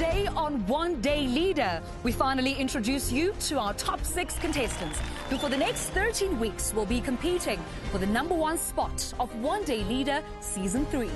Today on One Day Leader, we finally introduce you to our top 6 contestants who for the next 13 weeks will be competing for the #1 spot of One Day Leader Season 3.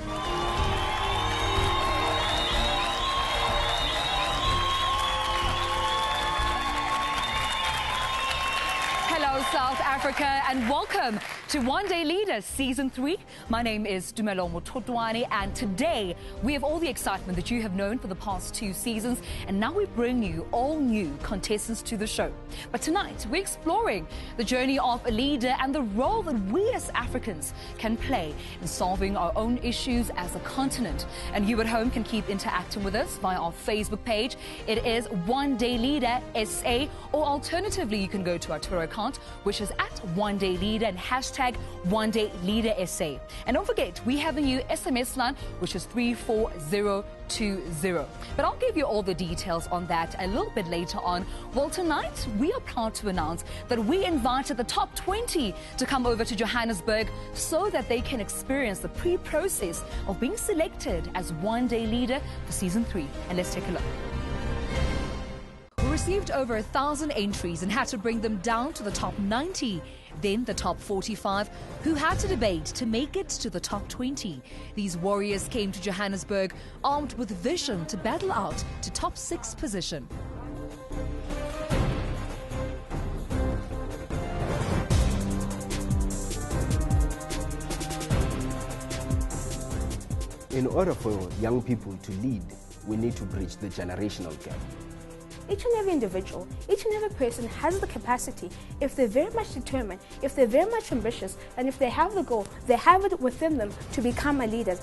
Hello South Africa and welcome to One Day Leader Season 3. My name is Tshwanelo and today we have all the excitement that you have known for the past 2 seasons, and now we bring you all new contestants to the show. But tonight we're exploring the journey of a leader and the role that we as Africans can play in solving our own issues as a continent. And you at home can keep interacting with us via our Facebook page. It is One Day Leader SA, or alternatively you can go to our Twitter account, which is at One Day Leader and hashtag One Day Leader SA. And don't forget, we have a new SMS line, which is 34020. But I'll give you all the details on that a little bit later on. Well, tonight we are proud to announce that we invited the top 20 to come over to Johannesburg so that they can experience the pre-process of being selected as One Day Leader for Season 3. And let's take a look. We received over 1,000 entries and had to bring them down to the top 90. Then the top 45, who had to debate to make it to the top 20. These warriors came to Johannesburg armed with vision to battle out to top 6 position. In order for young people to lead, we need to bridge the generational gap. Each and every individual, each and every person has the capacity, if they're very much determined, if they're very much ambitious, and if they have the goal, they have it within them to become a leader.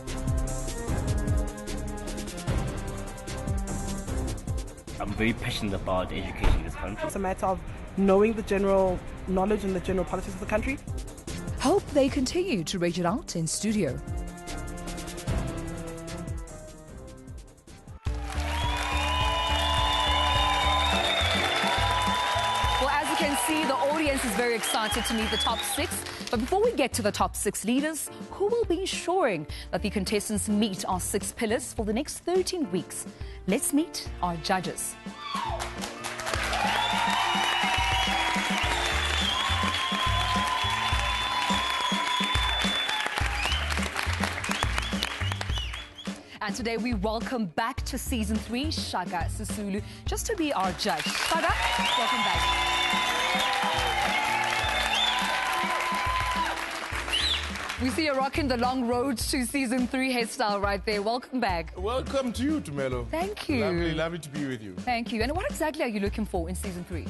I'm very passionate about education in this country. It's a matter of knowing the general knowledge and the general politics of the country. Hope they continue to rage it out in studio. See, the audience is very excited to meet the top 6. But before we get to the top 6 leaders, who will be ensuring that the contestants meet our 6 pillars for the next 13 weeks? Let's meet our judges. And today we welcome back to Season 3, Shaka Sisulu, just to be our judge. Shaka, welcome back. We see you rocking the long road to Season 3 hairstyle right there. Welcome back. Welcome to you, Tshwanelo. Thank you. Lovely to be with you. Thank you. And what exactly are you looking for in Season 3?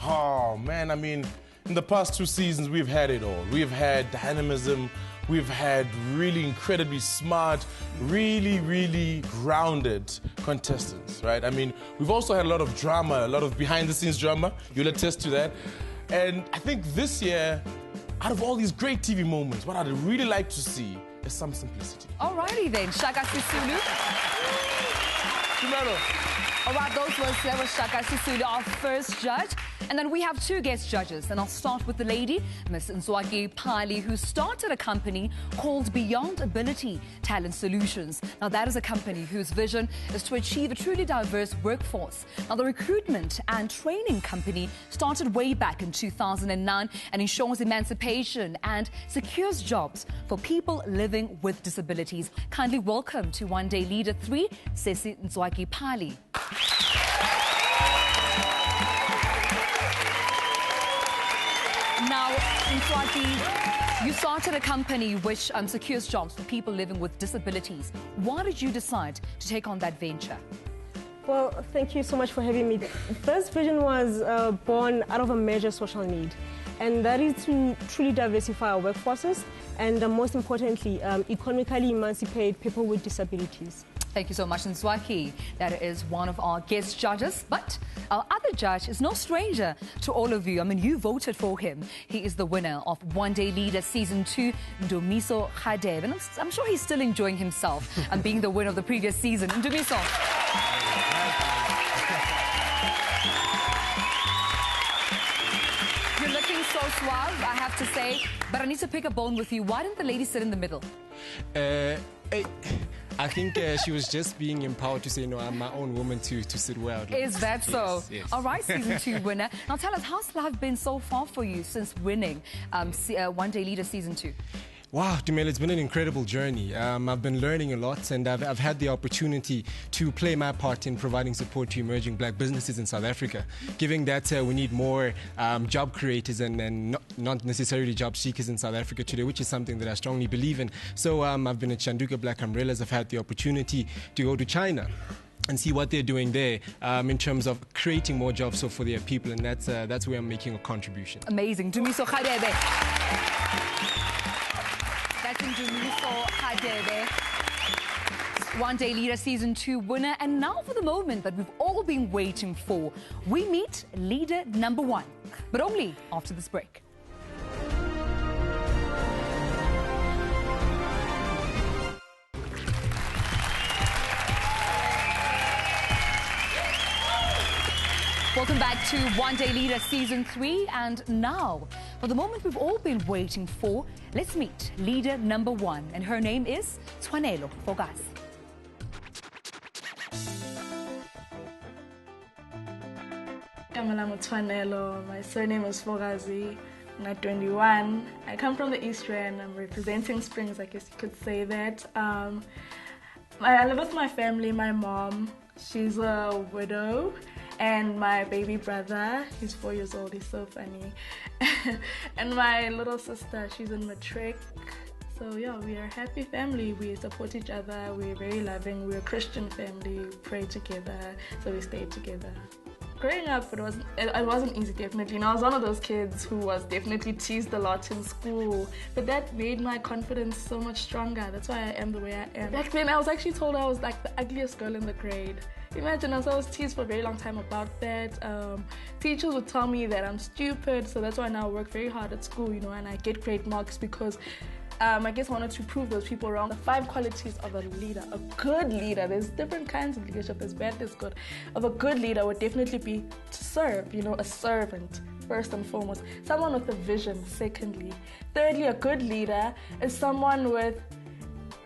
Oh, man, I mean, in the past 2 seasons, we've had it all. We've had dynamism. We've had really incredibly smart, really grounded contestants, right? I mean, we've also had a lot of drama, a lot of behind-the-scenes drama. You'll attest to that. And I think this year, out of all these great TV moments, what I'd really like to see is some simplicity. Alrighty then, Shaka Sisulu. Tshwanelo. All right, that was Shaka Sisulu, our first judge. And then we have 2 guest judges, and I'll start with the lady, Miss Nzwaki-Pali, who started a company called Beyond Ability Talent Solutions. Now, that is a company whose vision is to achieve a truly diverse workforce. Now, the recruitment and training company started way back in 2009 and ensures emancipation and secures jobs for people living with disabilities. Kindly welcome to One Day Leader 3, Sesi Nzwaki-Pali. Now, Nzwaki, you started a company which secures jobs for people living with disabilities. Why did you decide to take on that venture? Well, thank you so much for having me. This vision was born out of a major social need, and that is to truly diversify our workforces and most importantly, economically emancipate people with disabilities. Thank you so much, Nzwaki. That is one of our guest judges. But our other judge is no stranger to all of you. I mean, you voted for him. He is the winner of One Day Leader Season 2, Ndumiso Khadebe. And I'm sure he's still enjoying himself and being the winner of the previous season. Ndumiso. You're looking so suave, I have to say. But I need to pick a bone with you. Why didn't the lady sit in the middle? I think she was just being empowered to say, no, I'm my own woman to sit well. Is that so? Yes, yes. All right, season 2 winner. Now tell us, how's life been so far for you since winning One Day Leader season 2? Wow, Tumelo, it's been an incredible journey. I've been learning a lot, and I've had the opportunity to play my part in providing support to emerging black businesses in South Africa, giving that we need more job creators and not necessarily job seekers in South Africa today, which is something that I strongly believe in. So I've been at Shanduka Black Umbrellas. I've had the opportunity to go to China and see what they're doing there in terms of creating more jobs for their people, and that's where I'm making a contribution. Amazing. Dumiso Khadebe. That's in Dumiso Khadebe. One Day Leader season 2 winner. And now for the moment that we've all been waiting for. We meet leader number 1, but only after this break. Welcome back to One Day Leader Season 3, and now, for the moment we've all been waiting for, let's meet leader number 1, and her name is Tshwanelo Fokazi. I'm Tshwanelo. My surname is Fokazi. I'm 21. I come from the East Rand. I'm representing Springs, I guess you could say that. I live with my family, my mom. She's a widow. And my baby brother, he's 4 years old, he's so funny. And my little sister, she's in matric. So yeah, we are a happy family. We support each other, we're very loving, we're a Christian family, we pray together, so we stay together. Growing up, it wasn't easy, definitely. I was one of those kids who was definitely teased a lot in school, but that made my confidence so much stronger. That's why I am the way I am. Back then, I was actually told I was like the ugliest girl in the grade. Imagine, I was teased for a very long time about that. Teachers would tell me that I'm stupid, so that's why now I work very hard at school, and I get great marks because I guess I wanted to prove those people wrong. The 5 qualities of a leader, a good leader. There's different kinds of leadership, there's bad, there's good. Of a good leader would definitely be to serve, a servant, first and foremost. Someone with a vision, secondly. Thirdly, a good leader is someone with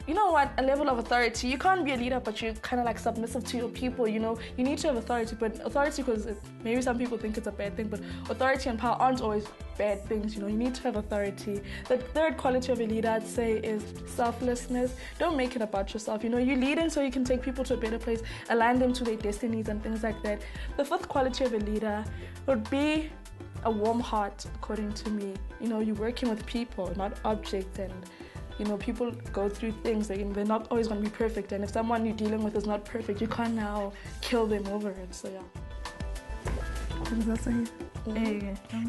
a level of authority. You can't be a leader, but you're kind of like submissive to your people, You need to have authority, but authority, because maybe some people think it's a bad thing, but authority and power aren't always bad things, You need to have authority. The third quality of a leader, I'd say, is selflessness. Don't make it about yourself, You're leading so you can take people to a better place, align them to their destinies and things like that. The fifth quality of a leader would be a warm heart, according to me. You're working with people, not objects, and people go through things, they're not always going to be perfect, and if someone you're dealing with is not perfect, you can't now kill them over it, so yeah.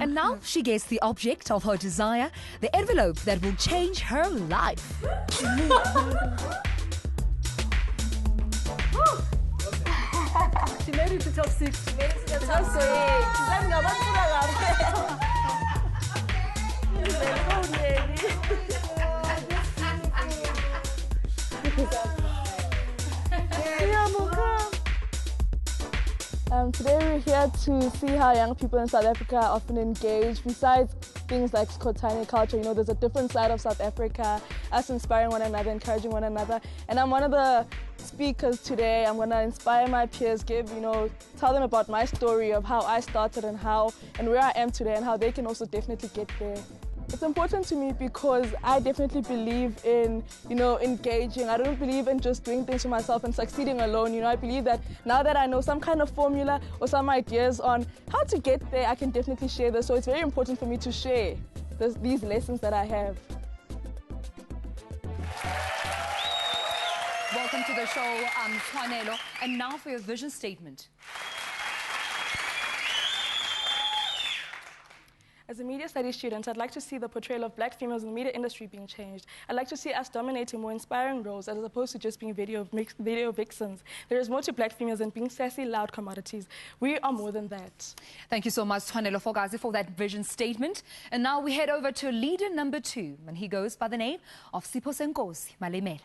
And now she gets the object of her desire, the envelope that will change her life. She made it to top 6. She made it to the top 6. Today we're here to see how young people in South Africa are often engage. Besides things like colonial culture, there's a different side of South Africa, us inspiring one another, encouraging one another. And I'm one of the speakers today. I'm going to inspire my peers, tell them about my story of how I started and where I am today and how they can also definitely get there. It's important to me because I definitely believe in, engaging. I don't believe in just doing things for myself and succeeding alone. I believe that now that I know some kind of formula or some ideas on how to get there, I can definitely share this. So it's very important for me to share these lessons that I have. Welcome to the show, Tshwanelo. And now for your vision statement. As a media studies student, I'd like to see the portrayal of black females in the media industry being changed. I'd like to see us dominating more inspiring roles as opposed to just being video vixens. There is more to black females than being sassy, loud commodities. We are more than that. Thank you so much, Tshwanelo Fokazi, for that vision statement. And now we head over to leader number 2, and he goes by the name of Siphosenkosi, Malimela.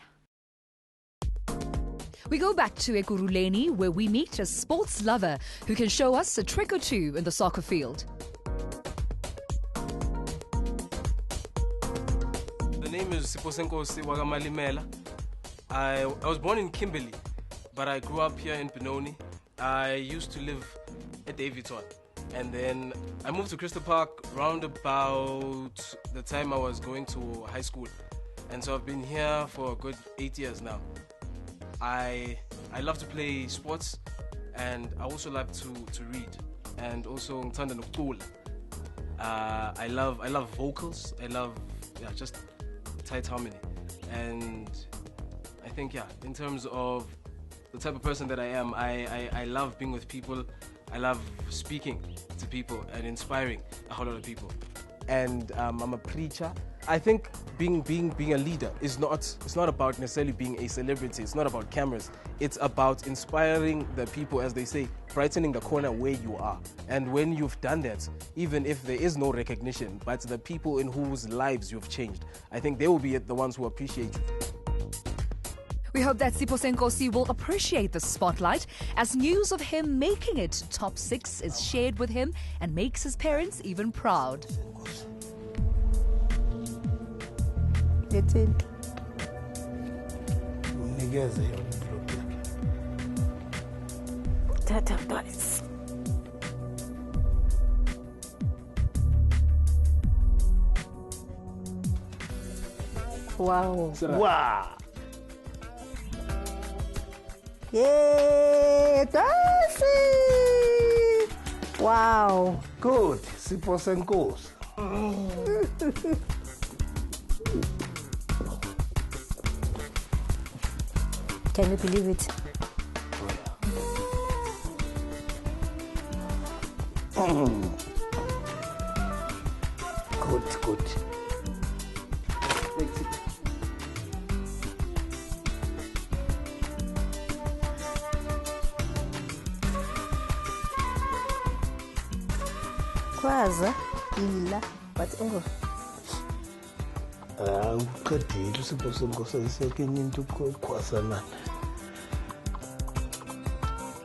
We go back to Ekurhuleni, where we meet a sports lover who can show us a trick or two in the soccer field. The name is Siphosenkosi Malimela. I was born in Kimberley, but I grew up here in Beynon. I used to live at Davidson, and then I moved to Crystal Park round about the time I was going to high school. And so I've been here for a good 8 years now. I love to play sports, and I also like to read, and also ngithanda nokucula. I love vocals. I love just tight harmony, and I think in terms of the type of person that I am, I love being with people. I love speaking to people and inspiring a whole lot of people. And I'm a preacher. I think being a leader is it's not about necessarily being a celebrity. It's not about cameras. It's about inspiring the people, as they say, brightening the corner where you are. And when you've done that, even if there is no recognition, but the people in whose lives you've changed, I think they will be the ones who appreciate you. We hope that Siphosenkosi will appreciate the spotlight as news of him making it to top 6 is shared with him and makes his parents even proud. Wow. Wow. Yeah, that's it. Wow. Good. Siphosenkosi. Can you believe it? Good. Kwaza ila but uqedile uSiphosenkosi ayisekenye into ukukhwasanana.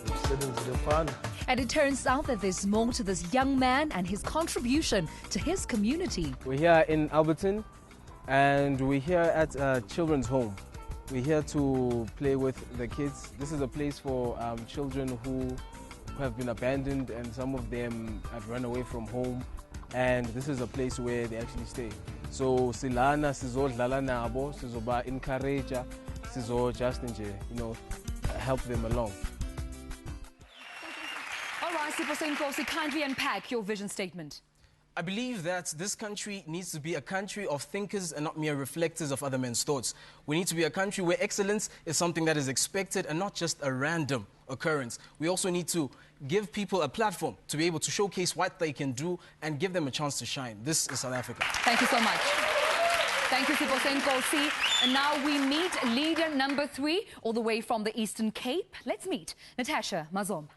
Umsebenzi lefana. And it turns out that there's more to this young man and his contribution to his community. We're here in Alberton, and we're here at a children's home. We're here to play with the kids. This is a place for children who have been abandoned, and some of them have run away from home. And this is a place where they actually stay. So silana sizodlala nabo, sizoba encourage, sizo just help them along. All right, Siphosenkosi, kindly unpack your vision statement. I believe that this country needs to be a country of thinkers and not mere reflectors of other men's thoughts. We need to be a country where excellence is something that is expected and not just a random occurrence. We also need to give people a platform to be able to showcase what they can do and give them a chance to shine. This is South Africa. Thank you so much. Thank you, Siphosenkosi. And now we meet leader number 3, all the way from the Eastern Cape. Let's meet Matasha, Mazomba.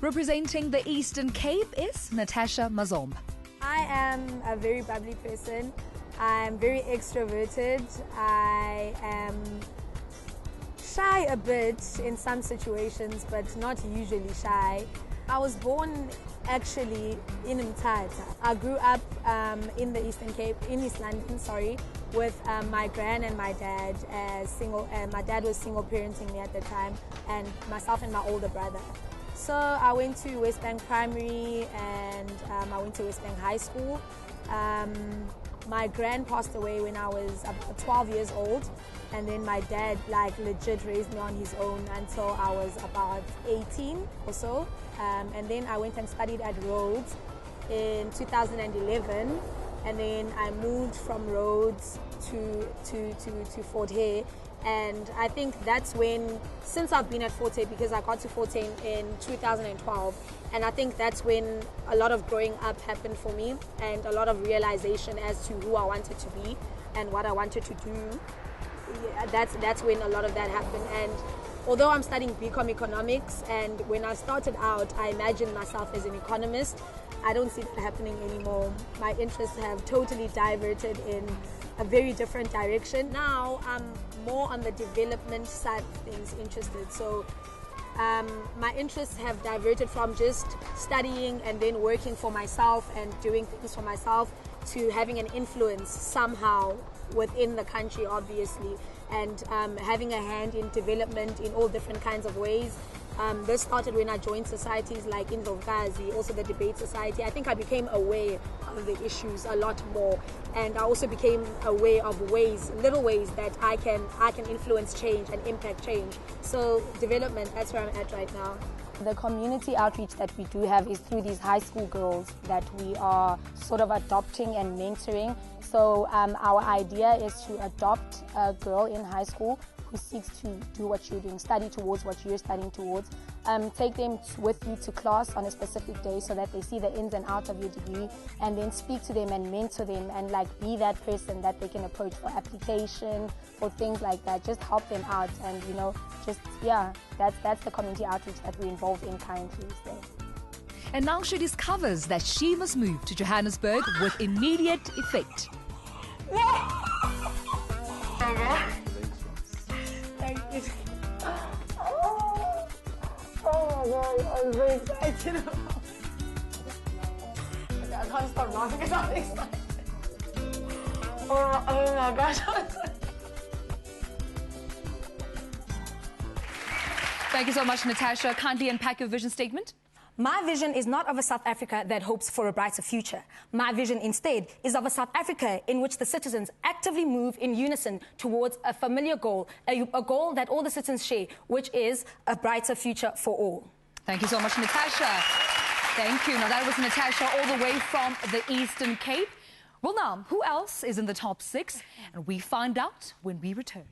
Representing the Eastern Cape is Matasha, Mazomba. I am a very bubbly person. I'm very extroverted. I am shy a bit in some situations, but not usually shy. I was born actually in Mthatha. I grew up in the Eastern Cape, in East London, with my gran and my dad as single. My dad was single parenting me at the time, and myself and my older brother. So I went to West Bank Primary, and I went to West Bank High School. My gran passed away when I was about 12 years old, and then my dad legit raised me on his own until I was about 18 or so. And then I went and studied at Rhodes in 2011, and then I moved from Rhodes to Fort Hare. And I think that's when, since I've been at Fort Hare, because I got to Fort Hare in 2012, and I think that's when a lot of growing up happened for me, and a lot of realization as to who I wanted to be and what I wanted to do. That's when a lot of that happened. And although I'm studying BCom economics, and when I started out, I imagined myself as an economist, I don't see that happening anymore. My interests have totally diverted in a very different direction. Now I'm more on the development side of things interested. So my interests have diverted from just studying and then working for myself and doing things for myself, to having an influence somehow within the country, obviously, and having a hand in development in all different kinds of ways. This started when I joined societies like in Fokazi, also the debate society. I think I became aware of the issues a lot more, and I also became aware of ways, little ways that I can influence change and impact change. So development, that's where I'm at right now. The community outreach that we do have is through these high school girls that we are sort of adopting and mentoring. So our idea is to adopt a girl in high school who seeks to do what you're doing, study towards what you're studying towards. Take them with you to class on a specific day so that they see the ins and outs of your degree, and then speak to them and mentor them and like be that person that they can approach for application, for things like that. Just help them out, and you know, just that's the community outreach that we're involved in currently. So. And now she discovers that she must move to Johannesburg with immediate effect. Oh my God, I'm very excited. I can't stop laughing because I'm excited. Oh my gosh. Thank you so much, Matasha. Kindly unpack your vision statement. My vision is not of a South Africa that hopes for a brighter future. My vision instead is of a South Africa in which the citizens actively move in unison towards a familiar goal, a goal that all the citizens share, which is a brighter future for all. Thank you so much, Matasha. Thank you. Now, that was Matasha all the way from the Eastern Cape. Well, now, who else is in the top 6? And we find out when we return.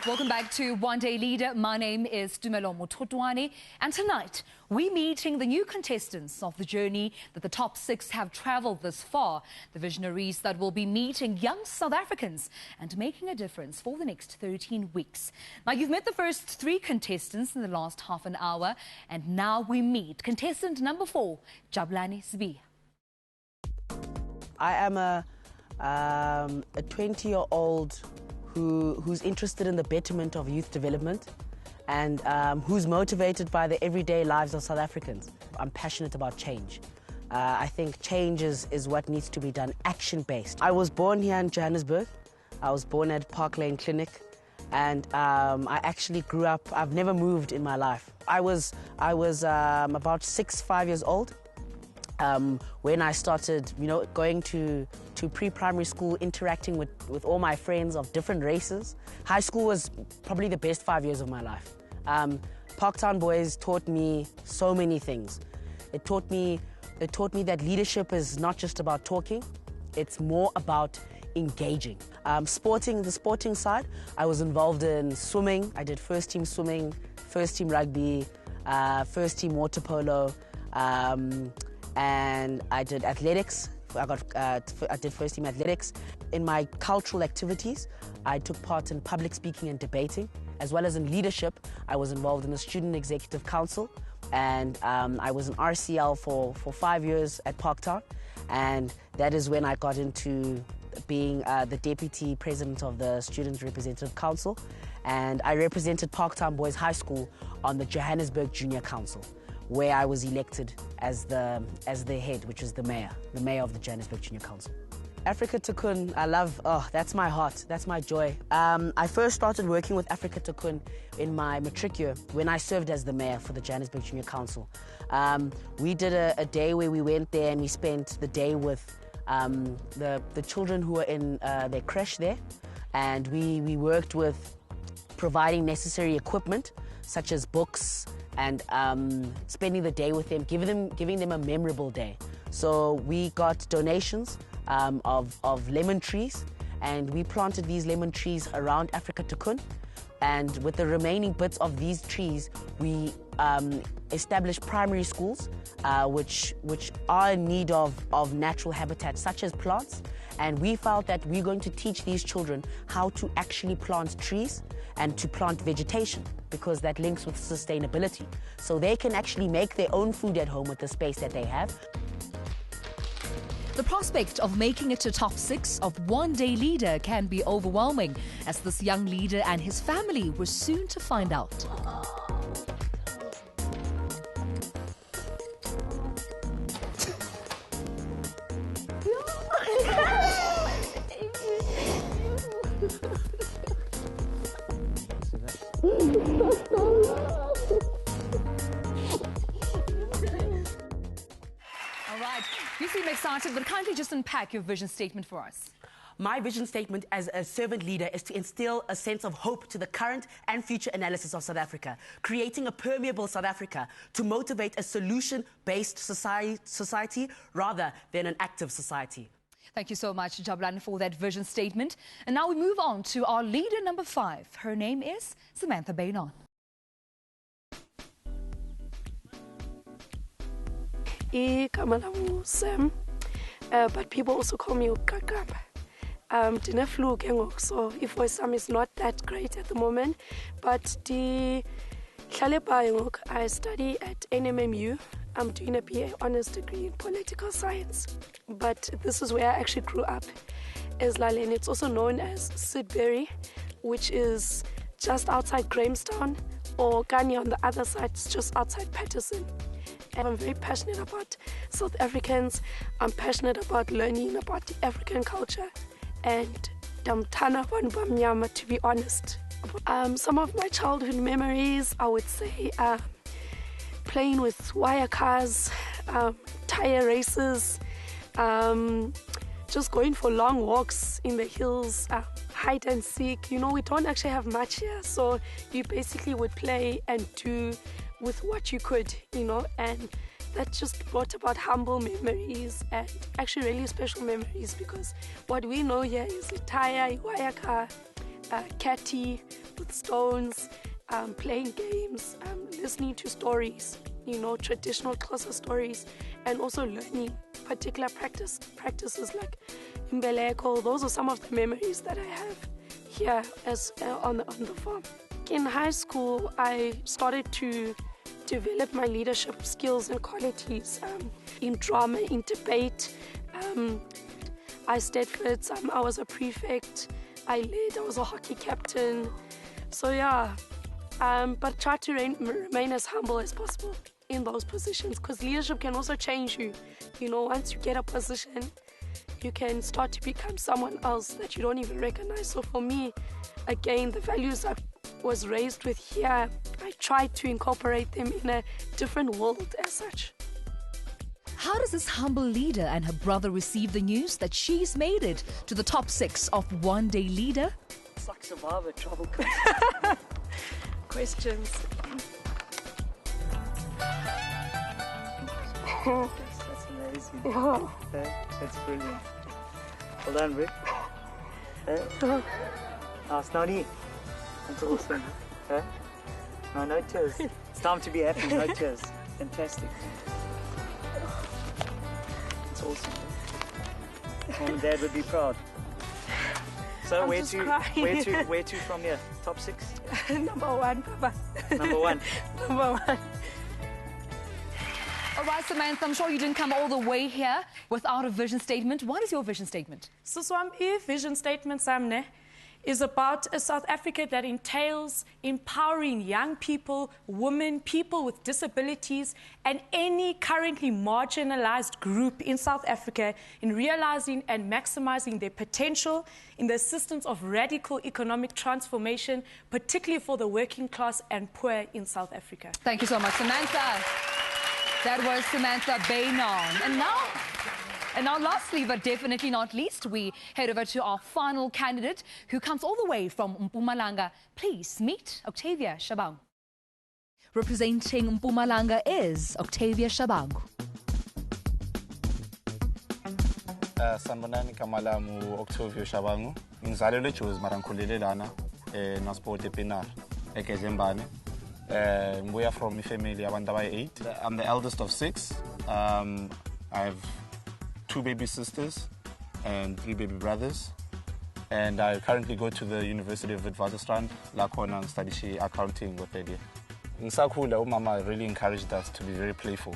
Welcome back to One Day Leader. My name is Tshwanelo, and tonight we're meeting the new contestants of the journey that the top 6 have travelled this far. The visionaries that will be meeting young South Africans and making a difference for the next 13 weeks. Now, you've met the first 3 contestants in the last half an hour, and now we meet contestant number 4, Jabulani Sibiya. I am a 20-year-old who's interested in the betterment of youth development and who's motivated by the everyday lives of South Africans. I'm passionate about change. I think change is what needs to be done, action-based. I was born here in Johannesburg. I was born at Park Lane Clinic, and I actually grew up, I've never moved in my life. I was about 5 years old when I started, going to pre-primary school, interacting with all my friends of different races. High school was probably the best 5 years of my life. Parktown Boys taught me so many things. It taught me that leadership is not just about talking, it's more about engaging. The sporting side, I was involved in swimming. I did first team swimming, first team rugby, first team water polo, and I did athletics. I did first team athletics. In my cultural activities, I took part in public speaking and debating, as well as in leadership. I was involved in the Student Executive Council, and I was in RCL for 5 years at Parktown, and that is when I got into being the deputy president of the Student Representative Council, and I represented Parktown Boys High School on the Johannesburg Junior Council, where I was elected as the head, which is the mayor of the Johannesburg Junior Council. Africa Tikkun, I love, that's my heart, that's my joy. I first started working with Africa Tikkun in my matric year when I served as the mayor for the Johannesburg Junior Council. We did a day where we went there and we spent the day with the children who were in their creche there, and we worked with providing necessary equipment such as books, and spending the day with them, giving them a memorable day. So we got donations of lemon trees, and we planted these lemon trees around Africa Tikkun. And with the remaining bits of these trees, we established primary schools, which are in need of natural habitat, such as plants. And we felt that we're going to teach these children how to actually plant trees and to plant vegetation, because that links with sustainability. So they can actually make their own food at home with the space that they have. The prospect of making it to top 6 of One Day Leader can be overwhelming, as this young leader and his family were soon to find out. All right, you seem excited, but kindly just unpack your vision statement for us. My vision statement as a servant leader is to instill a sense of hope to the current and future analysis of South Africa, creating a permeable South Africa to motivate a solution-based society rather than an active society. Thank you so much, Jabulani, for that vision statement. And now we move on to our leader number 5. Her name is Samantha Beynon. Sam, but people also call me Octavia. So if voice is not that great at the moment, but I study at NMMU. I'm doing a BA Honours degree in political science, but this is where I actually grew up, and it's also known as Sibiya, which is just outside Grahamstown, or Kanye on the other side, it's just outside Patterson. And I'm very passionate about South Africans. I'm passionate about learning about the African culture, and to be honest. Some of my childhood memories, I would say, playing with wire cars, tire races, just going for long walks in the hills, hide and seek. You know, we don't actually have much here, so you basically would play and do with what you could, you know, and that just brought about humble memories and actually really special memories, because what we know here is a tire, a wire car, catty with stones, playing games, listening to stories, you know, traditional Xhosa stories, and also learning particular practices like imbeleko. Those are some of the memories that I have here as on the farm. In high school, I started to develop my leadership skills and qualities in drama, in debate. I stayed fit. I was a prefect. I was a hockey captain. So yeah, but try to remain as humble as possible in those positions, because leadership can also change you. You know, once you get a position, you can start to become someone else that you don't even recognize. So for me, again, the values I was raised with here, I tried to incorporate them in a different world as such. How does this humble leader and her brother receive the news that she's made it to the top 6 of One Day Leader? It's like Survivor trouble. Questions. That's amazing. Yeah. That's brilliant. Well done, Rick. Snowdy. That's awesome. No tears. It's time to be happy, no tears. Fantastic. It's awesome. Mom and Dad would be proud. So where to from here? Top 6? Number 1, Papa. Number 1. Number 1. All right, Samantha, I'm sure you didn't come all the way here without a vision statement. What is your vision statement? So vision statement, Samne, is about a South Africa that entails empowering young people, women, people with disabilities, and any currently marginalized group in South Africa in realizing and maximizing their potential in the assistance of radical economic transformation, particularly for the working class and poor in South Africa. Thank you so much, Samantha. That was Samantha Beynon. And now lastly, but definitely not least, we head over to our final candidate, who comes all the way from Mpumalanga. Please meet Octavia Shabangu. Representing Mpumalanga is Octavia Shabangu. Sanibonani, igama lami Octavia Shabangu. Ngizalelwe eJozi mara ngikhulele lana sport ePinar eKezembane. We are from a family abantu 8. I'm the eldest of 6. I have 2 baby sisters and 3 baby brothers. And I currently go to the University of Witwatersrand, la khona study accounting with the idea. Ngisakhula, umama really encouraged us to be very playful.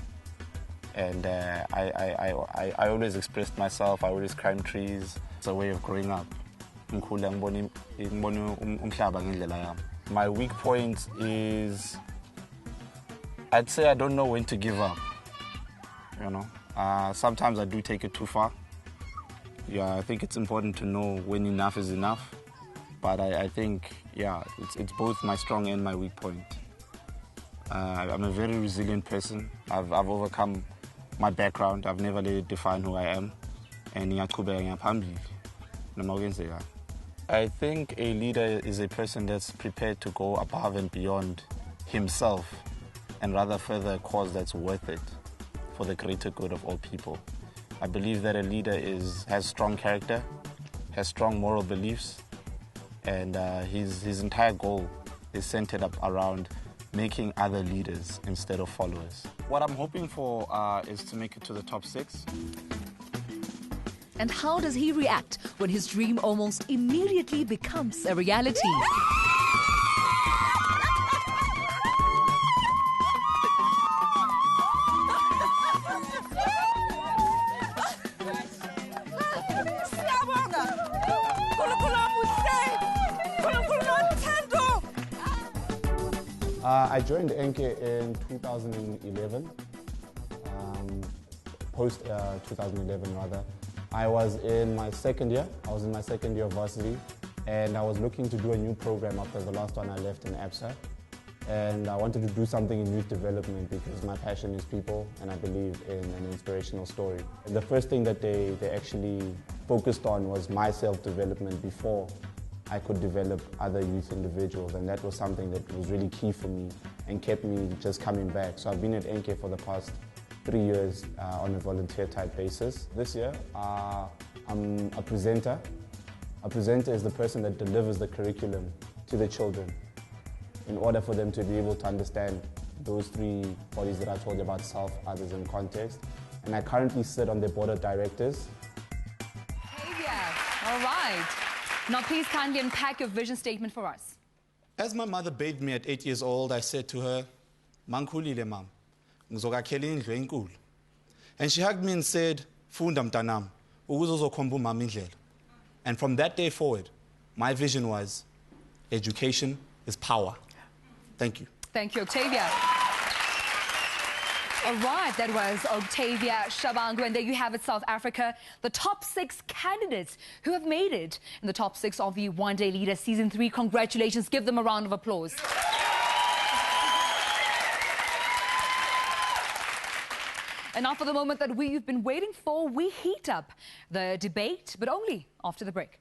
And I always expressed myself, I always climbed trees. It's a way of growing up. My weak point is, I'd say I don't know when to give up. You know, sometimes I do take it too far. Yeah, I think it's important to know when enough is enough. But I think, yeah, it's both my strong and my weak point. I'm a very resilient person. I've overcome my background. I've never let it define who I am. And I think a leader is a person that's prepared to go above and beyond himself and rather further a cause that's worth it for the greater good of all people. I believe that a leader has strong character, has strong moral beliefs, and his entire goal is centered up around making other leaders instead of followers. What I'm hoping for is to make it to the top 6. And how does he react when his dream almost immediately becomes a reality? I joined Enke in 2011, post 2011 rather. I was in my second year. I was in my second year of varsity, and I was looking to do a new program after the last one I left in ABSA. And I wanted to do something in youth development because my passion is people, and I believe in an inspirational story. And the first thing that they actually focused on was my self-development before I could develop other youth individuals, and that was something that was really key for me and kept me just coming back. So I've been at Enke for the past 3 years on a volunteer type basis. This year, I'm a presenter. A presenter is the person that delivers the curriculum to the children in order for them to be able to understand those 3 bodies that I told you about: self, others, and context. And I currently sit on the board of directors. All right. Now please kindly unpack your vision statement for us. As my mother bathed me at 8 years old, I said to her, "Mangikhulile mama, ngizokakhela indlu enkulu." And she hugged me and said, "Funda mntanami, ukuze uzokhomba umama indlela." And from that day forward, my vision was, education is power. Thank you. Thank you, Octavia. All right, that was Octavia, Shabangu, and there you have it, South Africa, the top 6 candidates who have made it in the top 6 of the One Day Leader Season 3. Congratulations. Give them a round of applause. And now for the moment that we've been waiting for, we heat up the debate, but only after the break.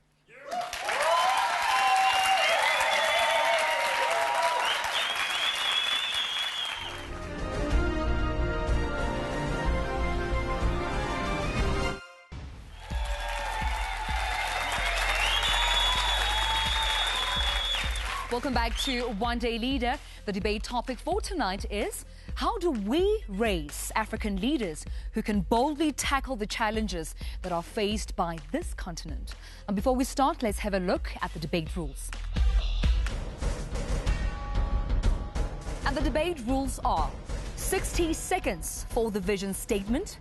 Welcome back to One Day Leader. The debate topic for tonight is, how do we raise African leaders who can boldly tackle the challenges that are faced by this continent? And before we start, let's have a look at the debate rules. And the debate rules are 60 seconds for the vision statement,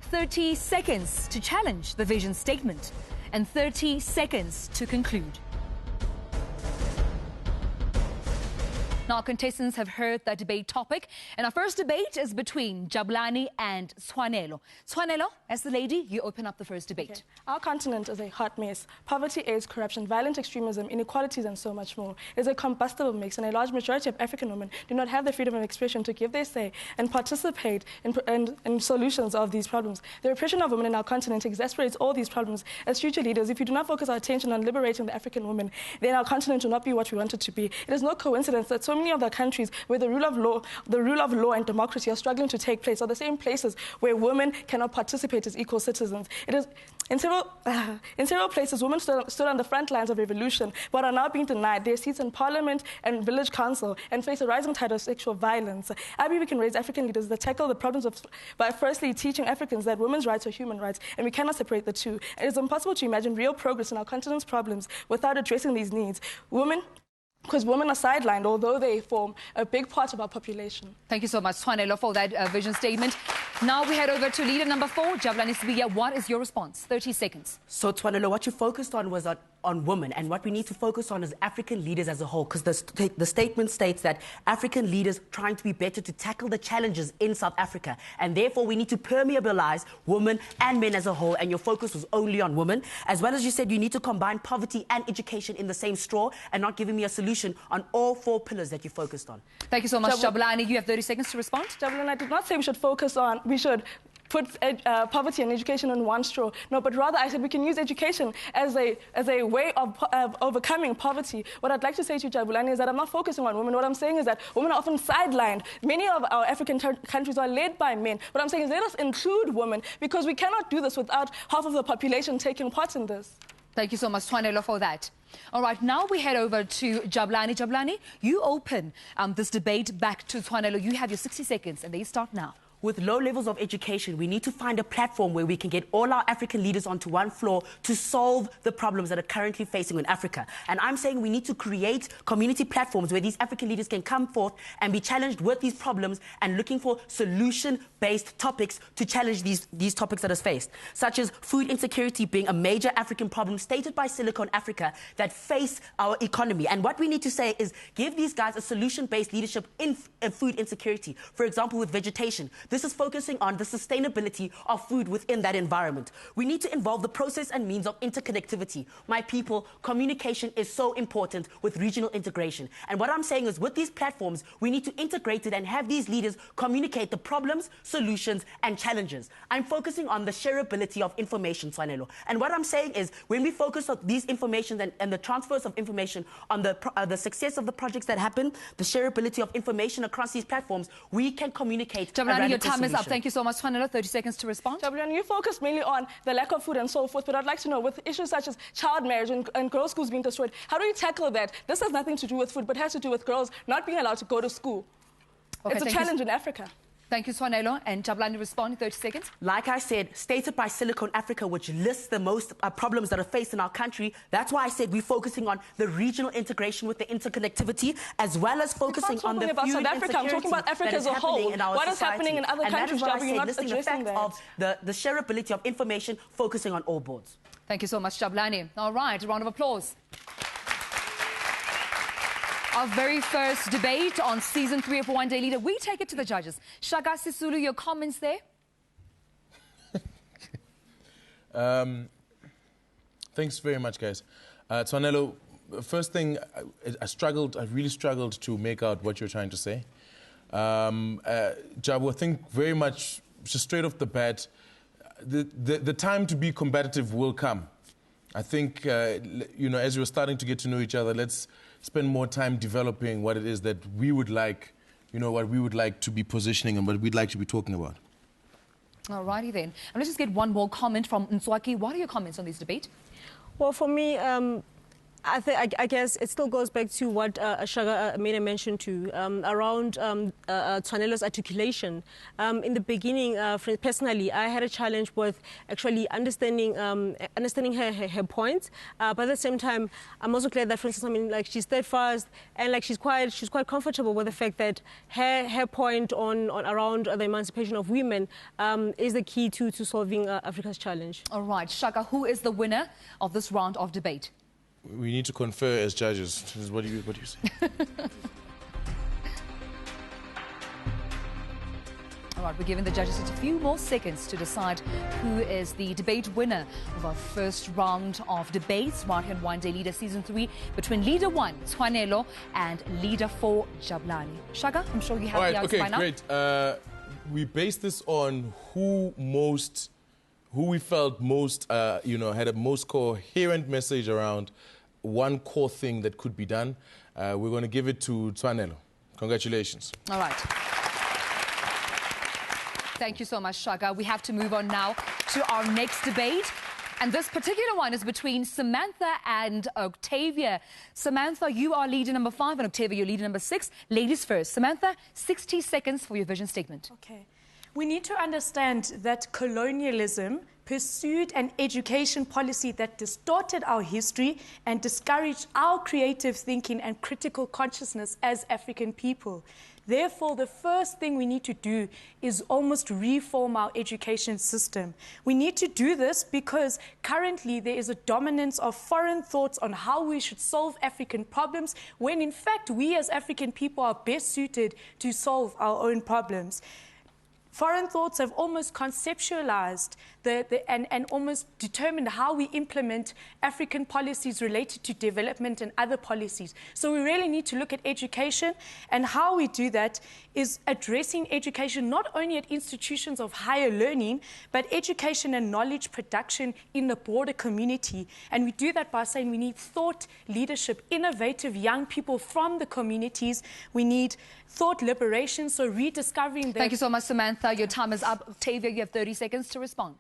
30 seconds to challenge the vision statement, and 30 seconds to conclude. Now, contestants have heard that debate topic, and our first debate is between Jabulani and Tshwanelo. Tshwanelo, as the lady, you open up the first debate. Okay. Our continent is a hot mess. Poverty, AIDS, corruption, violent extremism, inequalities, and so much more. It's a combustible mix, and a large majority of African women do not have the freedom of expression to give their say and participate in solutions of these problems. The repression of women in our continent exacerbates all these problems. As future leaders, if we do not focus our attention on liberating the African woman, then our continent will not be what we want it to be. It is no coincidence that so many other countries where the rule of law and democracy are struggling to take place are the same places where women cannot participate as equal citizens. It is in several places, women stood on the front lines of revolution, but are now being denied their seats in parliament and village council and face a rising tide of sexual violence. I believe we can raise African leaders that tackle the problems by firstly teaching Africans that women's rights are human rights, and we cannot separate the two. It is impossible to imagine real progress in our continent's problems without addressing these needs. Because women are sidelined, although they form a big part of our population. Thank you so much, Tshwanelo, for that vision statement. Now we head over to leader number 4, Jabulani Sibiya. What is your response? 30 seconds. So, Tshwanelo, what you focused on was on women, and what we need to focus on is African leaders as a whole, because the statement states that African leaders trying to be better to tackle the challenges in South Africa, and therefore we need to permeabilize women and men as a whole, and your focus was only on women. As well as you said, you need to combine poverty and education in the same straw, and not giving me a solution on all 4 pillars that you focused on. Thank you so much, Jabulani. You have 30 seconds to respond. Jabulani, I did not say we should put poverty and education in one straw. No, but rather I said we can use education as a way of overcoming poverty. What I'd like to say to Jabulani is that I'm not focusing on women. What I'm saying is that women are often sidelined. Many of our African countries are led by men. What I'm saying is let us include women, because we cannot do this without half of the population taking part in this. Thank you so much, Tshwanelo, for that. All right, now we head over to Jabulani. Jabulani, you open this debate back to Tshwanelo. You have your 60 seconds, and they start now. With low levels of education, we need to find a platform where we can get all our African leaders onto one floor to solve the problems that are currently facing in Africa. And I'm saying we need to create community platforms where these African leaders can come forth and be challenged with these problems and looking for solution-based topics to challenge these topics that are faced, such as food insecurity being a major African problem stated by Silicon Africa that face our economy. And what we need to say is give these guys a solution-based leadership in food insecurity, for example, with vegetation. This is focusing on the sustainability of food within that environment. We need to involve the process and means of interconnectivity. My people, communication is so important with regional integration. And what I'm saying is with these platforms, we need to integrate it and have these leaders communicate the problems, solutions, and challenges. I'm focusing on the shareability of information, Tshwanelo. And what I'm saying is when we focus on these information and the transfers of information on the success of the projects that happen, the shareability of information across these platforms, we can communicate. Your time is up. Thank you so much, Tshwanelo. 30 seconds to respond. Jabulani, you focus mainly on the lack of food and so forth, but I'd like to know, with issues such as child marriage and girls' schools being destroyed, how do you tackle that? This has nothing to do with food, but has to do with girls not being allowed to go to school. Okay, it's a challenge in Africa. Thank you, Tshwanelo. And Jabulani, respond in 30 seconds. Like I said, stated by Silicon Africa, which lists the most problems that are faced in our country. That's why I said we're focusing on the regional integration with the interconnectivity, as well as focusing on the food South Africa. I'm talking about Africa as a whole. What is happening in other countries that we're not addressing that? Of the shareability of information, focusing on all boards. Thank you so much, Jabulani. All right, a round of applause. Our very first debate on Season 3 of One Day Leader. We take it to the judges. Shaka Sisulu, your comments there? Thanks very much, guys. Tshwanelo, first thing, I really struggled to make out what you're trying to say. Jabu, I think very much, just straight off the bat, the time to be combative will come. I think, as we're starting to get to know each other, let's spend more time developing what it is that we would like, what we would like to be positioning and what we'd like to be talking about. All righty then. And let's just get one more comment from Ntswaki. What are your comments on this debate? Well, for me, I guess it still goes back to what Shaga made a mention to around Tshwanelo's articulation. In the beginning, personally, I had a challenge with actually understanding her points. But at the same time, I'm also glad that, for instance, she's steadfast and she's quite comfortable with the fact that her point around the emancipation of women is the key to solving Africa's challenge. All right, Shaka, who is the winner of this round of debate? We need to confer as judges. What do you say? All right, we're giving the judges just a few more seconds to decide who is the debate winner of our first round of debates right here in One Day Leader Season 3 between Leader 1, Tshwanelo, and Leader 4, Jabulani. Shaka, I'm sure you have the answer by now. Great. We based this on who we felt most, had a most coherent message around one core thing that could be done. We're going to give it to Tshwanelo. Congratulations. All right. Thank you so much, Shaga. We have to move on now to our next debate. And this particular one is between Samantha and Octavia. Samantha, you are leader number 5, and Octavia, you're leader number 6. Ladies first. Samantha, 60 seconds for your vision statement. Okay. We need to understand that colonialism pursued an education policy that distorted our history and discouraged our creative thinking and critical consciousness as African people. Therefore, the first thing we need to do is almost reform our education system. We need to do this because currently there is a dominance of foreign thoughts on how we should solve African problems, when in fact we as African people are best suited to solve our own problems. Foreign thoughts have almost conceptualized and almost determined how we implement African policies related to development and other policies. So we really need to look at education, and how we do that is addressing education not only at institutions of higher learning, but education and knowledge production in the broader community. And we do that by saying we need thought leadership, innovative young people from the communities. We need thought liberation, so rediscovering the... Thank you so much, Samantha. Your time is up. Octavia, you have 30 seconds to respond.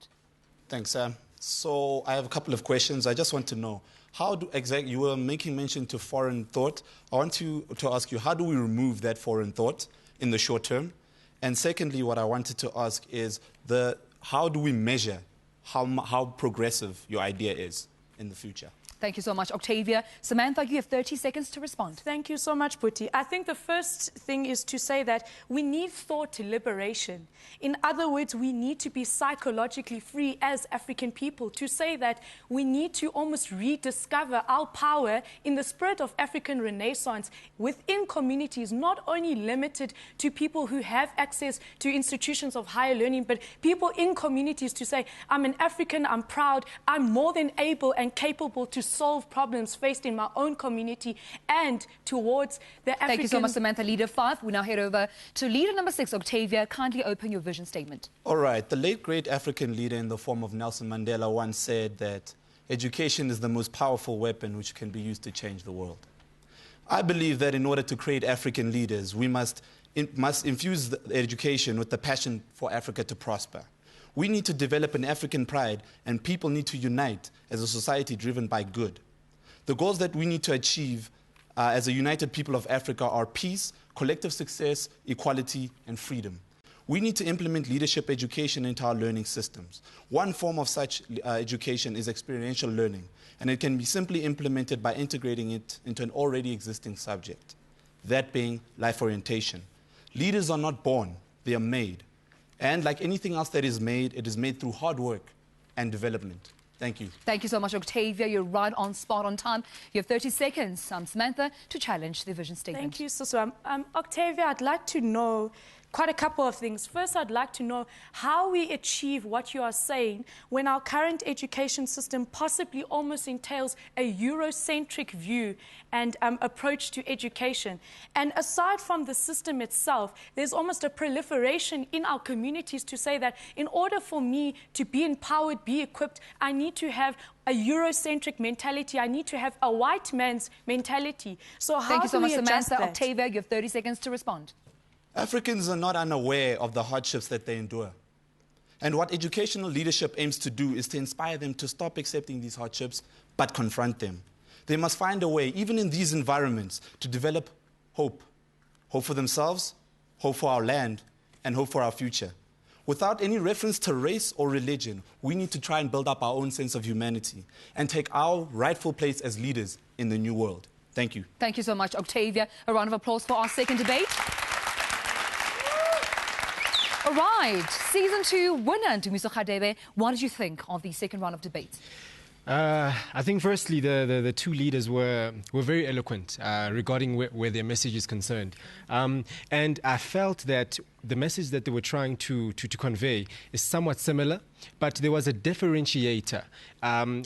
Thanks, Sam. So I have a couple of questions. I just want to know, how do exactly, you were making mention to foreign thought. I want to ask you, how do we remove that foreign thought in the short term? And secondly, what I wanted to ask is, how do we measure how progressive your idea is in the future? Thank you so much, Octavia. Samantha, you have 30 seconds to respond. Thank you so much, Puti. I think the first thing is to say that we need thought liberation. In other words, we need to be psychologically free as African people, to say that we need to almost rediscover our power in the spirit of African Renaissance within communities, not only limited to people who have access to institutions of higher learning, but people in communities to say, I'm an African, I'm proud, I'm more than able and capable to solve problems faced in my own community and towards the African... Thank you so much, Samantha. Leader 5. We now head over to leader number 6, Octavia. Kindly open your vision statement. All right. The late great African leader in the form of Nelson Mandela once said that education is the most powerful weapon which can be used to change the world. I believe that in order to create African leaders, we must infuse the education with the passion for Africa to prosper. We need to develop an African pride, and people need to unite as a society driven by good. The goals that we need to achieve as a united people of Africa are peace, collective success, equality, and freedom. We need to implement leadership education into our learning systems. One form of such education is experiential learning, and it can be simply implemented by integrating it into an already existing subject, that being life orientation. Leaders are not born, they are made. And like anything else that is made, it is made through hard work and development. Thank you. Thank you so much, Octavia. You're right on spot on time. You have 30 seconds, Samantha, to challenge the vision statement. Thank you, Susu. Octavia, I'd like to know quite a couple of things. First, I'd like to know how we achieve what you are saying when our current education system possibly almost entails a Eurocentric view and approach to education. And aside from the system itself, there's almost a proliferation in our communities to say that in order for me to be empowered, be equipped, I need to have a Eurocentric mentality. I need to have a white man's mentality. So how Thank you so much, adjust Samantha. that? Octavia, you have 30 seconds to respond. Africans are not unaware of the hardships that they endure. And what educational leadership aims to do is to inspire them to stop accepting these hardships, but confront them. They must find a way, even in these environments, to develop hope. Hope for themselves, hope for our land, and hope for our future. Without any reference to race or religion, we need to try and build up our own sense of humanity and take our rightful place as leaders in the new world. Thank you. Thank you so much, Octavia. A round of applause for our second debate. All right, Season 2 winner, Dumiso Khadebe. What did you think of the second round of debates? I think firstly the two leaders were very eloquent regarding where their message is concerned. And I felt that the message that they were trying to convey is somewhat similar, but there was a differentiator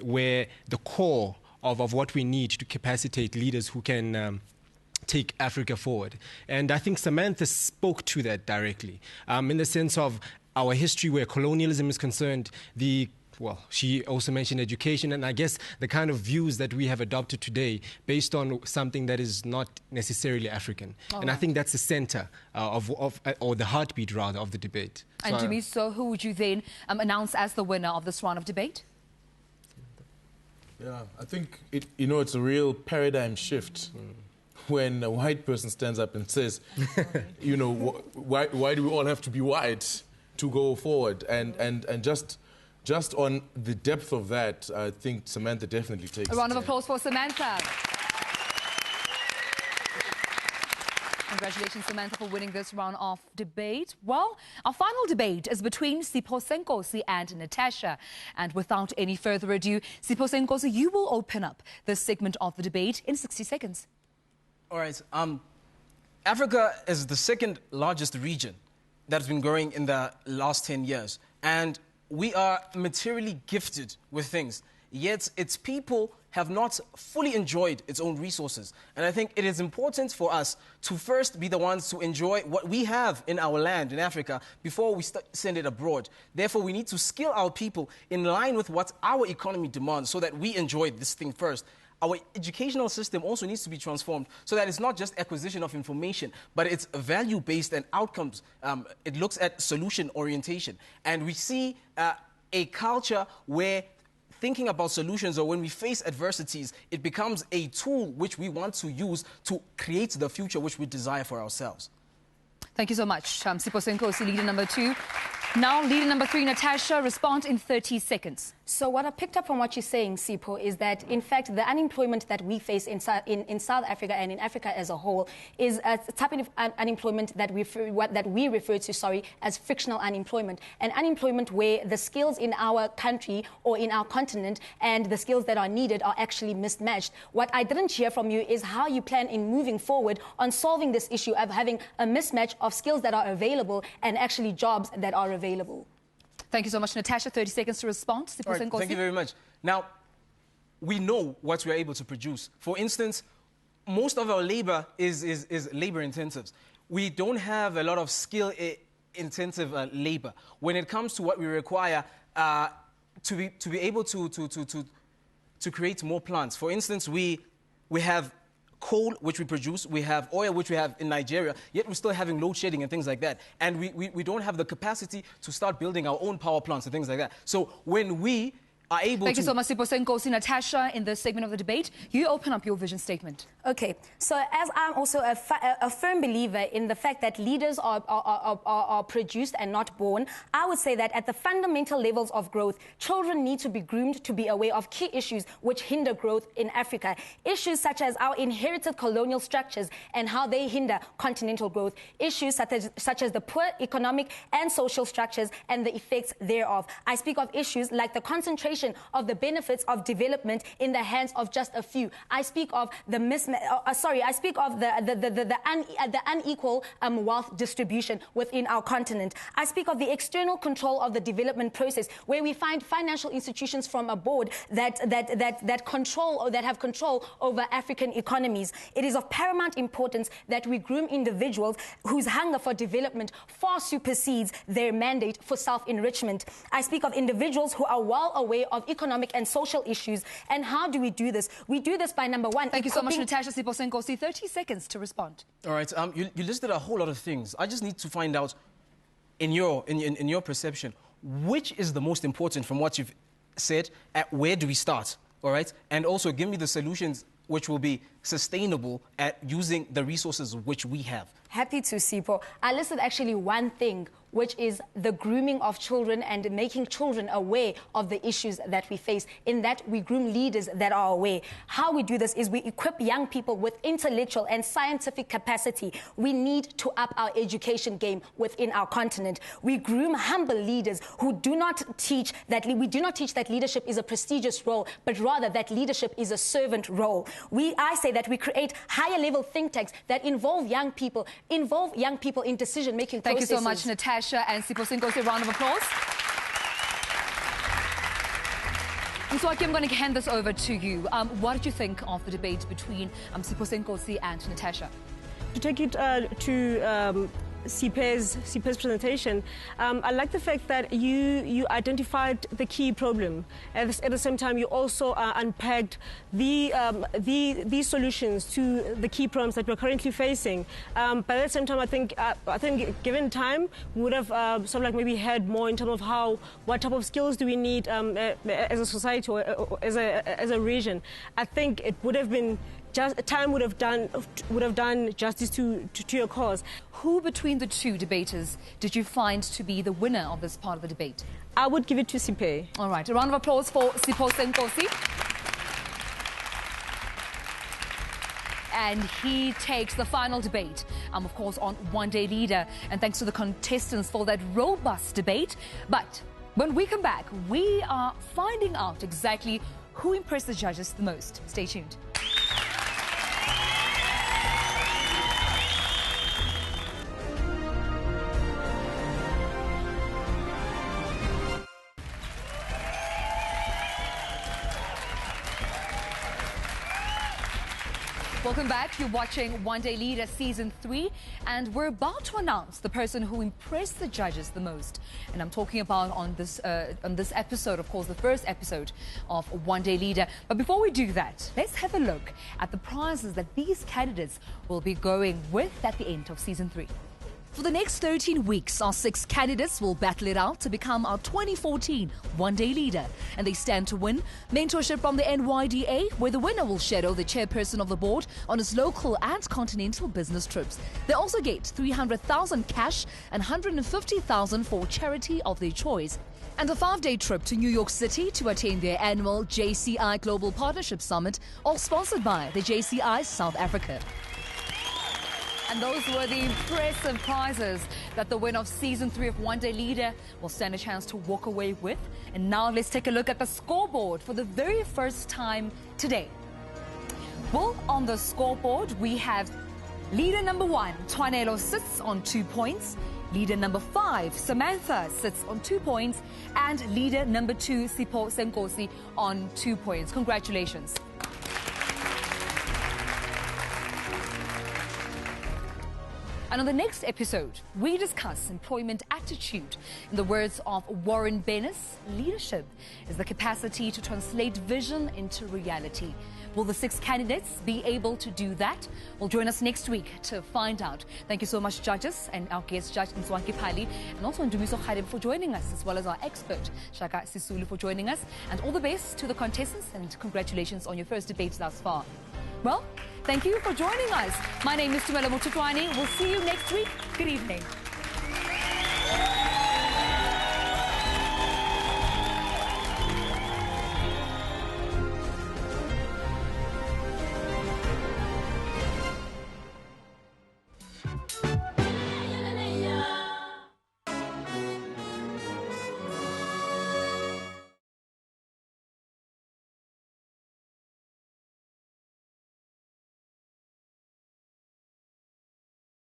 where the core of what we need to capacitate leaders who can take Africa forward. And I think Samantha spoke to that directly, in the sense of our history where colonialism is concerned, the well, she also mentioned education, and I guess the kind of views that we have adopted today based on something that is not necessarily African. And I think that's the center or the heartbeat, rather, of the debate. And Dumiso, who would you then announce as the winner of this round of debate? Yeah, I think, it's a real paradigm shift when a white person stands up and says, why do we all have to be white to go forward? And just on the depth of that, I think Samantha definitely takes a round of applause for Samantha. Congratulations, Samantha, for winning this round of debate. Well, our final debate is between Siphosenkosi and Matasha. And without any further ado, Siphosenkosi, you will open up this segment of the debate in 60 seconds. All right. Africa is the second largest region that's been growing in the last 10 years. And we are materially gifted with things, yet its people have not fully enjoyed its own resources. And I think it is important for us to first be the ones to enjoy what we have in our land in Africa before we send it abroad. Therefore, we need to skill our people in line with what our economy demands so that we enjoy this thing first. Our educational system also needs to be transformed so that it's not just acquisition of information, but it's value-based and outcomes. It looks at solution orientation. And we see a culture where thinking about solutions, or when we face adversities, it becomes a tool which we want to use to create the future which we desire for ourselves. Thank you so much. Siphosenkosi, leader number 2. Now, leader number 3, Matasha, respond in 30 seconds. So what I picked up from what you're saying, Sipho, is that, in fact, the unemployment that we face in South Africa and in Africa as a whole is a type of unemployment that we refer to, as frictional unemployment. An unemployment where the skills in our country or in our continent and the skills that are needed are actually mismatched. What I didn't hear from you is how you plan in moving forward on solving this issue of having a mismatch of skills that are available and actually jobs that are available. Thank you so much, Natasha. 30 seconds to respond. Right, thank you very much. Now, we know what we are able to produce. For instance, most of our labor is labor intensive. We don't have a lot of skill intensive labor. When it comes to what we require to be able to create more plants. For instance, we have coal, which we produce, we have oil, which we have in Nigeria, yet we're still having load shedding and things like that. And we don't have the capacity to start building our own power plants and things like that. So when we are able Thank you so much, Siphosenkosi. Natasha, in this segment of the debate, you open up your vision statement. Okay, so as I'm also a firm believer in the fact that leaders are produced and not born, I would say that at the fundamental levels of growth, children need to be groomed to be aware of key issues which hinder growth in Africa. Issues such as our inherited colonial structures and how they hinder continental growth. Issues such as the poor economic and social structures and the effects thereof. I speak of issues like the concentration of the benefits of development in the hands of just a few. I speak of the the unequal wealth distribution within our continent. I speak of the external control of the development process, where we find financial institutions from abroad that have control over African economies. It is of paramount importance that we groom individuals whose hunger for development far supersedes their mandate for self-enrichment. I speak of individuals who are well aware of economic and social issues. And how do we do this? We do this by, number one... Thank you so much, Natasha. Siphosenkosi, 30 seconds to respond. All right. You listed a whole lot of things. I just need to find out, in your perception, which is the most important from what you've said, at where do we start? All right? And also give me the solutions which will be sustainable at using the resources which we have. Happy to, Sipho. I listed actually one thing, which is the grooming of children and making children aware of the issues that we face. In that, we groom leaders that are aware. How we do this is we equip young people with intellectual and scientific capacity. We need to up our education game within our continent. We groom humble leaders who do not teach that leadership is a prestigious role, but rather that leadership is a servant role. I say that we create higher level think tanks that involve young people in decision-making processes. Thank you so much, Natasha and Siphosenkosi. A round of applause. So I'm going to hand this over to you. What did you think of the debate between Siphosenkosi and Natasha? To take it to Siphe's presentation, I like the fact that you identified the key problem. At the same time, you also unpacked the solutions to the key problems that we're currently facing. But at the same time, I think given time, we would have sort of like maybe had more in terms of what type of skills do we need as a society or as a region. I think it would have been time would have done justice to your cause. Who between the two debaters did you find to be the winner of this part of the debate? I would give it to Siphe. All right, a round of applause for Siphosenkosi. And he takes the final debate, of course, on One Day Leader. And thanks to the contestants for that robust debate. But when we come back, we are finding out exactly who impressed the judges the most. Stay tuned. Welcome back. You're watching One Day Leader Season 3, and we're about to announce the person who impressed the judges the most. And I'm talking about on this episode, of course, the first episode of One Day Leader. But before we do that, let's have a look at the prizes that these candidates will be going with at the end of Season 3. For the next 13 weeks, our 6 candidates will battle it out to become our 2014 One Day Leader. And they stand to win mentorship from the NYDA, where the winner will shadow the chairperson of the board on his local and continental business trips. They also get 300,000 cash and 150,000 for charity of their choice. And a 5-day trip to New York City to attend their annual JCI Global Partnership Summit, all sponsored by the JCI South Africa. And those were the impressive prizes that the winner of Season 3 of One Day Leader will stand a chance to walk away with. And now let's take a look at the scoreboard for the very first time today. Well, on the scoreboard, we have leader number 1, Tshwanelo, sits on 2 points. Leader number 5, Samantha, sits on 2 points. And leader number 2, Siphosenkosi, on 2 points. Congratulations. And on the next episode, we discuss employment attitude. In the words of Warren Bennis, leadership is the capacity to translate vision into reality. Will the 6 candidates be able to do that? Well, join us next week to find out. Thank you so much, judges, and our guest judge, Nzwanki Pali, and also Ndumiso Kharib for joining us, as well as our expert, Shaka Sisulu, for joining us. And all the best to the contestants, and congratulations on your first debate thus far. Well, thank you for joining us. My name is Tshwanelo. We'll see you next week. Good evening.